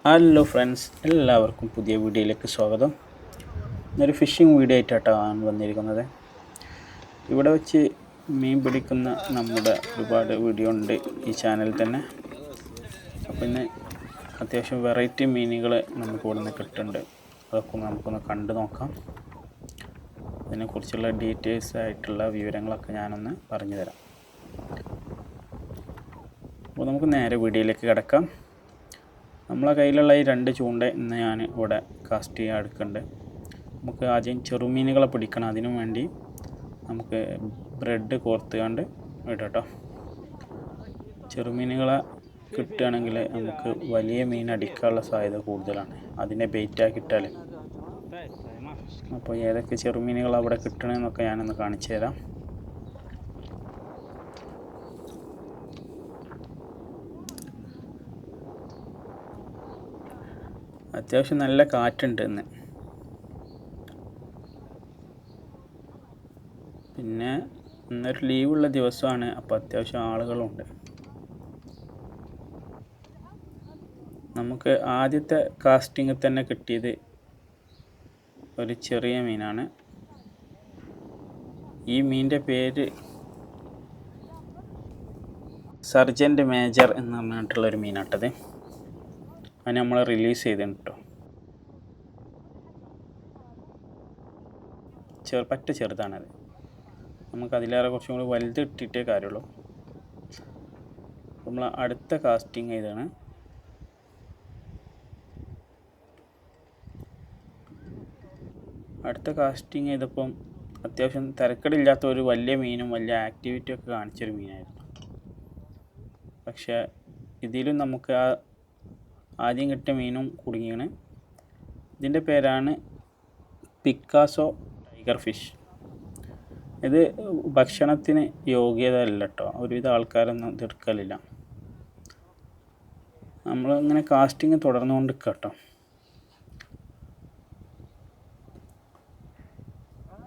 Hello friends, എല്ലാവർക്കും പുതിയ വീഡിയോയിലേക്ക് സ്വാഗതം. ഇന്നൊരു ഫിഷിംഗ് വീഡിയോ ആയിട്ടാണ് വന്നിരിക്കുന്നത്. ഇവിടെ വെച്ച് മീൻ പിടിക്കുന്ന നമ്മുടെ ഒരുപാട് വീഡിയോ ഉണ്ട് ഈ ചാനലിൽ തന്നെ. അപ്പോൾ ഇന്ന് അത്യാവശ്യം വെറൈറ്റി മീനുകൾ നമുക്ക് ഇവിടെ നിന്ന് കിട്ടുന്നുണ്ട്. അതൊക്കെ നമുക്കൊന്ന് കണ്ടു നോക്കാം. അതിനെക്കുറിച്ചുള്ള ഡീറ്റെയിൽസ് ആയിട്ടുള്ള വിവരങ്ങളൊക്കെ ഞാനൊന്ന് പറഞ്ഞു തരാം. അപ്പോൾ നമുക്ക് നേരെ വീഡിയോയിലേക്ക് കിടക്കാം. നമ്മളെ കയ്യിലുള്ള ഈ 2 ചൂണ്ട ഇന്ന് ഞാൻ ഇവിടെ കാസ്റ്റ് ചെയ്യാൻ എടുക്കുന്നുണ്ട്. നമുക്ക് ആദ്യം ചെറുമീനുകളെ പിടിക്കണം. അതിനു വേണ്ടി നമുക്ക് ബ്രെഡ് കോർത്തുകൊണ്ട് ഇടട്ടോ. ചെറുമീനുകളെ കിട്ടുകയാണെങ്കിൽ നമുക്ക് വലിയ മീൻ അടിക്കാനുള്ള സാധ്യത കൂടുതലാണ്, അതിനെ ബെയിറ്റാക്കിയിട്ടാൽ. അപ്പോൾ ഏതൊക്കെ ചെറുമീനുകൾ അവിടെ കിട്ടണമെന്നൊക്കെ ഞാനൊന്ന് കാണിച്ചു തരാം. അത്യാവശ്യം നല്ല കാറ്റുണ്ട് ഇന്ന്. പിന്നെ ഇന്നൊരു ലീവുള്ള ദിവസമാണ്, അപ്പോൾ അത്യാവശ്യം ആളുകളുണ്ട്. നമുക്ക് ആദ്യത്തെ കാസ്റ്റിങ്ങിൽ തന്നെ കിട്ടിയത് ഒരു ചെറിയ മീനാണ്. ഈ മീനിൻ്റെ പേര് സർജൻറ്റ് മേജർ എന്ന് പറഞ്ഞിട്ടുള്ളൊരു മീനാട്ടത്. അത് നമ്മൾ റിലീസ് ചെയ്തിട്ടോ. പറ്റ ചെറുതാണത്. നമുക്ക് അതിലേറെ കുറച്ചും കൂടി വലുത് ഇട്ടിട്ടേ കാര്യമുള്ളൂ. നമ്മൾ അടുത്ത കാസ്റ്റിംഗ് ചെയ്താണ്. അടുത്ത കാസ്റ്റിംഗ് ചെയ്തപ്പം അത്യാവശ്യം തിരക്കടില്ലാത്ത ഒരു വലിയ മീനും വലിയ ആക്ടിവിറ്റി ഒക്കെ കാണിച്ചൊരു മീനായിരുന്നു. പക്ഷേ ഇതിലും നമുക്ക് ആദ്യം കിട്ടിയ മീനും കുടുങ്ങിയാണ്. ഇതിൻ്റെ പേരാണ് പിക്കാസോ ടൈഗർ ഫിഷ്. ഇത് ഭക്ഷണത്തിന് യോഗ്യത അല്ല കേട്ടോ. ഒരുവിധ ആൾക്കാരൊന്നും തീർക്കലില്ല. നമ്മളിങ്ങനെ കാസ്റ്റിങ് തുടർന്നുകൊണ്ട് കേട്ടോ.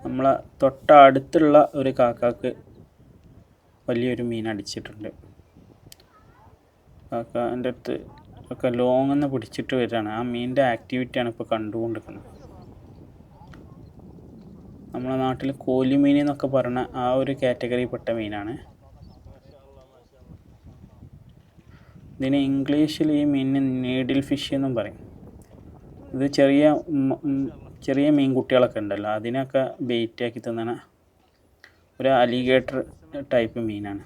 നമ്മളെ തൊട്ടടുത്തുള്ള ഒരു കാക്കാക്ക് വലിയൊരു മീൻ അടിച്ചിട്ടുണ്ട്. കാക്കാൻ്റെ അടുത്ത് ഒക്കെ ലോങ്ങെന്ന് പിടിച്ചിട്ട് വരികയാണ്. ആ മീനിൻ്റെ ആക്ടിവിറ്റിയാണ് ഇപ്പോൾ കണ്ടുകൊണ്ടിരിക്കുന്നത്. നമ്മളെ നാട്ടിൽ കോലിമീൻ എന്നൊക്കെ പറഞ്ഞ ആ ഒരു കാറ്റഗറിയിൽപ്പെട്ട മീനാണ്. ഇതിന് ഇംഗ്ലീഷിൽ ഈ മീനിന് നീഡിൽ ഫിഷ് എന്നും പറയും. ഇത് ചെറിയ മീൻകുട്ടികളൊക്കെ ഉണ്ടല്ലോ, അതിനൊക്കെ ബെയിറ്റാക്കി തിന്നണ ഒരു അലിഗേറ്റർ ടൈപ്പ് മീനാണ്.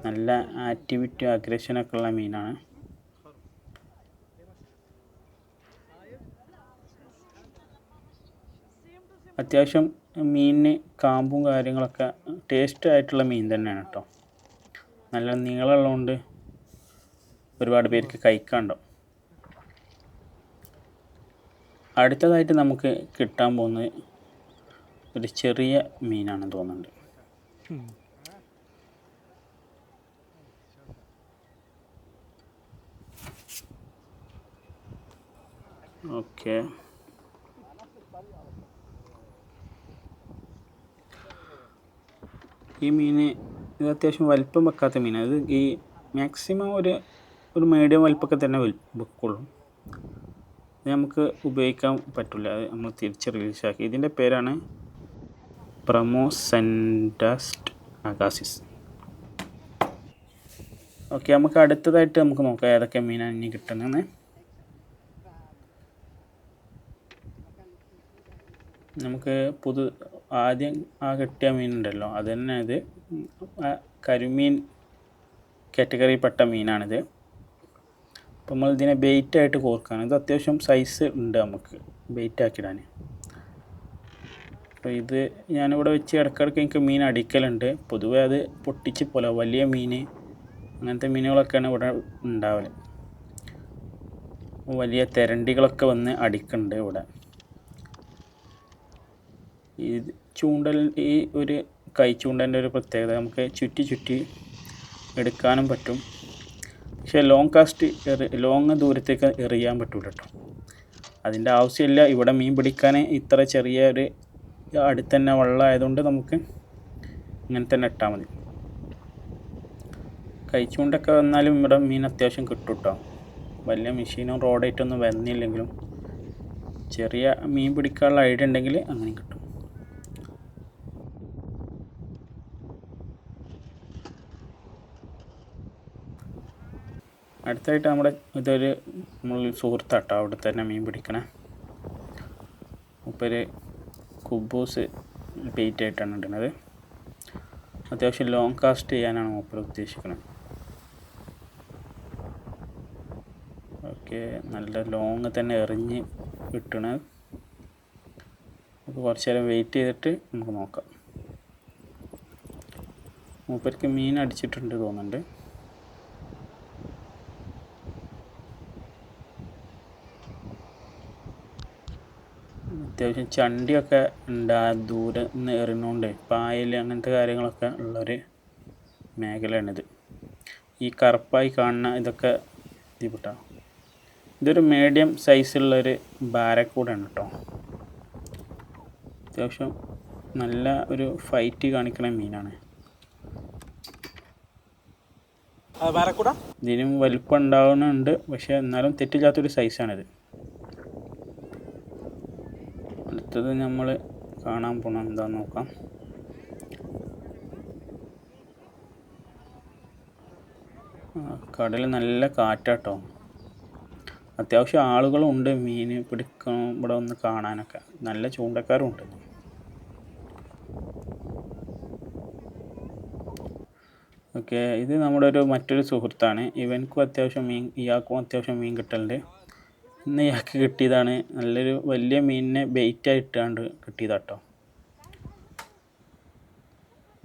നല്ല ആക്ടിവിറ്റി അഗ്രഷനൊക്കെ ഉള്ള മീനാണ്. അത്യാവശ്യം മീനിന് കാമ്പും കാര്യങ്ങളൊക്കെ ടേസ്റ്റ് ആയിട്ടുള്ള മീൻ തന്നെയാണ് കേട്ടോ. നല്ല നീളമുള്ളതുകൊണ്ട് ഒരുപാട് പേർക്ക് കഴിക്കാനുണ്ടാവും. അടുത്തതായിട്ട് നമുക്ക് കിട്ടാൻ പോകുന്നത് ഒരു ചെറിയ മീനാണെന്ന് തോന്നുന്നുണ്ട്. ഓക്കെ, ഈ മീൻ ഇത് അത്യാവശ്യം വലിപ്പം വെക്കാത്ത മീനാണ്. ഇത് ഈ മാക്സിമം ഒരു മീഡിയം വലിപ്പമൊക്കെ തന്നെ വെക്കുള്ളൂ. ഇത് നമുക്ക് ഉപയോഗിക്കാൻ പറ്റില്ല, അത് നമ്മൾ തിരിച്ച് റിലീസാക്കി. ഇതിൻ്റെ പേരാണ് പ്രമോസെൻഡാസ്റ്റ് അഗാസിസ്. ഓക്കെ, നമുക്ക് അടുത്തതായിട്ട് നമുക്ക് നോക്കാം ഏതൊക്കെ മീനാണ് ഇനി കിട്ടുന്നതെന്ന്. നമുക്ക് ആദ്യം കിട്ടിയ മീനുണ്ടല്ലോ, അത് തന്നെ ഇത് കരിമീൻ കാറ്റഗറിയിൽപ്പെട്ട മീനാണിത്. അപ്പോൾ നമ്മൾ ഇതിനെ ബെയിറ്റായിട്ട് കോർക്കുകയാണ്. ഇത് അത്യാവശ്യം സൈസ് ഉണ്ട് നമുക്ക് ബെയിറ്റാക്കിയിടാൻ. അപ്പോൾ ഇത് ഞാനിവിടെ വെച്ച് ഇടയ്ക്കിടയ്ക്ക് എനിക്ക് മീൻ അടിക്കലുണ്ട്. പൊതുവേ അത് പൊട്ടിച്ച് പോലെ വലിയ മീൻ അങ്ങനത്തെ മീനുകളൊക്കെയാണ് ഇവിടെ ഉണ്ടാവല്. വലിയ തെരണ്ടികളൊക്കെ വന്ന് അടിക്കുന്നുണ്ട് ഇവിടെ. ഈ ചൂണ്ടൽ, ഈ ഒരു കൈ ചൂണ്ടൻ്റെ ഒരു പ്രത്യേകത, നമുക്ക് ചുറ്റി എടുക്കാനും പറ്റും. പക്ഷേ ലോങ് ദൂരത്തേക്ക് എറിയാൻ പറ്റൂല കേട്ടോ. അതിൻ്റെ ആവശ്യമില്ല. ഇവിടെ മീൻ പിടിക്കാൻ ഇത്ര ചെറിയ ഒരു അടുത്ത് തന്നെ വെള്ളമായതുകൊണ്ട് നമുക്ക് ഇങ്ങനെ തന്നെ ഇട്ടാൽ മതി. കൈ ചൂണ്ടൊക്കെ വന്നാലും ഇവിടെ മീൻ അത്യാവശ്യം കിട്ടും കേട്ടോ. വലിയ മെഷീനും റോഡായിട്ടൊന്നും വരുന്നില്ലെങ്കിലും ചെറിയ മീൻ പിടിക്കാനുള്ള ഐഡിയ ഉണ്ടെങ്കിൽ അങ്ങനെ കിട്ടും. അടുത്തായിട്ട് ഇതൊരു നമ്മൾ സുഹൃത്താട്ടോ അവിടെ തന്നെ മീൻ പിടിക്കണേ. മൂപ്പര് കുബൂസ് ബെയ്റ്റ് ആയിട്ടാണ് ഇടുന്നത്. അത്യാവശ്യം ലോങ് കാസ്റ്റ് ചെയ്യാനാണ് മൂപ്പര് ഉദ്ദേശിക്കുന്നത്. ഓക്കെ, നല്ല ലോങ് തന്നെ എറിഞ്ഞ് കിട്ടണത്. നമുക്ക് കുറച്ച് നേരം വെയിറ്റ് ചെയ്തിട്ട് നമുക്ക് നോക്കാം. മൂപ്പർക്ക് മീൻ അടിച്ചിട്ടുണ്ട് തോന്നുന്നുണ്ട്. അത്യാവശ്യം ചണ്ടിയൊക്കെ ഉണ്ട് ആ ദൂരെ നിന്ന് എറിഞ്ഞുകൊണ്ട്, പായൽ അങ്ങനത്തെ കാര്യങ്ങളൊക്കെ ഉള്ളൊരു മേഖലയാണിത്. ഈ കറുപ്പായി കാണുന്ന ഇതൊക്കെ ഇതിപ്പെട്ടോ, ഇതൊരു മീഡിയം സൈസുള്ളൊരു ബാരക്കൂടാണ് കേട്ടോ. അത്യാവശ്യം നല്ല ഒരു ഫൈറ്റ് കാണിക്കുന്ന മീനാണ്. ഇതിനും വലിപ്പം ഉണ്ടാവുന്നുണ്ട്, പക്ഷെ എന്നാലും തെറ്റില്ലാത്തൊരു സൈസാണിത്. അടുത്തത് നമ്മൾ കാണാൻ പോകണം എന്താന്ന് നോക്കാം. കടൽ നല്ല കാറ്റാട്ടോ. അത്യാവശ്യം ആളുകളുണ്ട് മീൻ പിടിക്കണം ഇവിടെ ഒന്ന് കാണാനൊക്കെ. നല്ല ചൂണ്ടക്കാരും ഉണ്ട്. ഓക്കെ, ഇത് നമ്മുടെ മറ്റൊരു സുഹൃത്താണ്. ഇയാൾക്കും അത്യാവശ്യം മീൻ കിട്ടലുണ്ട്. ഇന്ന് ഇയാൾക്ക് കിട്ടിയതാണ് നല്ലൊരു വലിയ മീനിനെ ബെയ്റ്റായിട്ടാണ്ട് കിട്ടിയതാട്ടോ.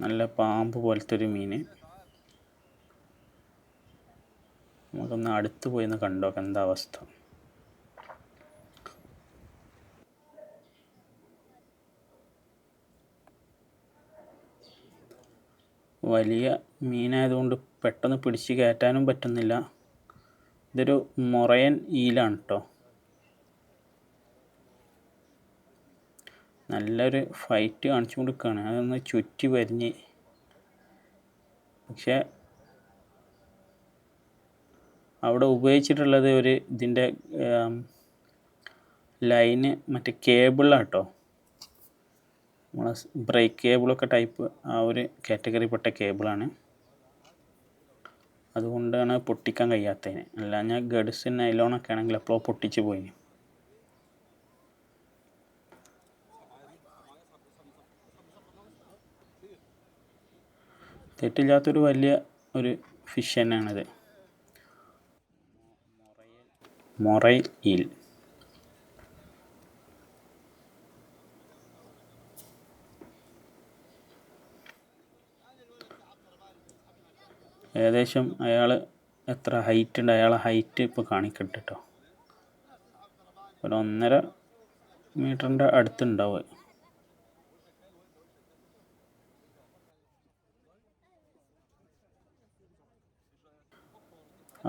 നല്ല പാമ്പ് പോലത്തെ ഒരു മീൻ. നമുക്കൊന്ന് അടുത്ത് പോയി ഒന്ന് കണ്ടോക്കാം എന്താ അവസ്ഥ. വലിയ മീനായതുകൊണ്ട് പെട്ടെന്ന് പിടിച്ച് കയറ്റാനും പറ്റുന്നില്ല. ഇതൊരു മൊറയൻ ഈലാണ് കേട്ടോ. നല്ലൊരു ഫൈറ്റ് കാണിച്ചു കൊടുക്കുകയാണ്. അതൊന്ന് ചുറ്റി വരിഞ്ഞ്, പക്ഷേ അവിടെ ഉപയോഗിച്ചിട്ടുള്ളത് ഇതിൻ്റെ ലൈന് മറ്റേ കേബിളാണ് കേട്ടോ. നമ്മളെ ബ്രേക്ക് കേബിളൊക്കെ ടൈപ്പ് ആ ഒരു കാറ്റഗറിപ്പെട്ട കേബിളാണ്. അതുകൊണ്ടാണ് പൊട്ടിക്കാൻ കഴിയാത്തതിന്. അല്ല ഞാൻ ഗഡ്സ് നൈലോണൊക്കെ ആണെങ്കിൽ അപ്പോൾ പൊട്ടിച്ച് പോയി. തെറ്റില്ലാത്തൊരു വലിയ ഒരു ഫിഷ് തന്നെയാണിത്, മൊറയൽ ഈൽ. ഏകദേശം അയാൾ എത്ര ഹൈറ്റ് ഉണ്ട്, അയാളെ ഹൈറ്റ് ഇപ്പോൾ കാണിക്കട്ടെ കേട്ടോ. ഒരു 1.5 മീറ്ററിൻ്റെ അടുത്തുണ്ടാവും.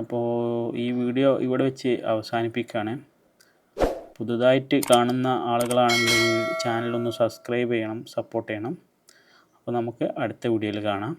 അപ്പോൾ ഈ വീഡിയോ ഇവിടെ വെച്ച് അവസാനിപ്പിക്കുകയാണ്. പുതുതായിട്ട് കാണുന്ന ആളുകളാണെങ്കിൽ ചാനലൊന്ന് സബ്സ്ക്രൈബ് ചെയ്യണം, സപ്പോർട്ട് ചെയ്യണം. അപ്പോൾ നമുക്ക് അടുത്ത വീഡിയോയിൽ കാണാം.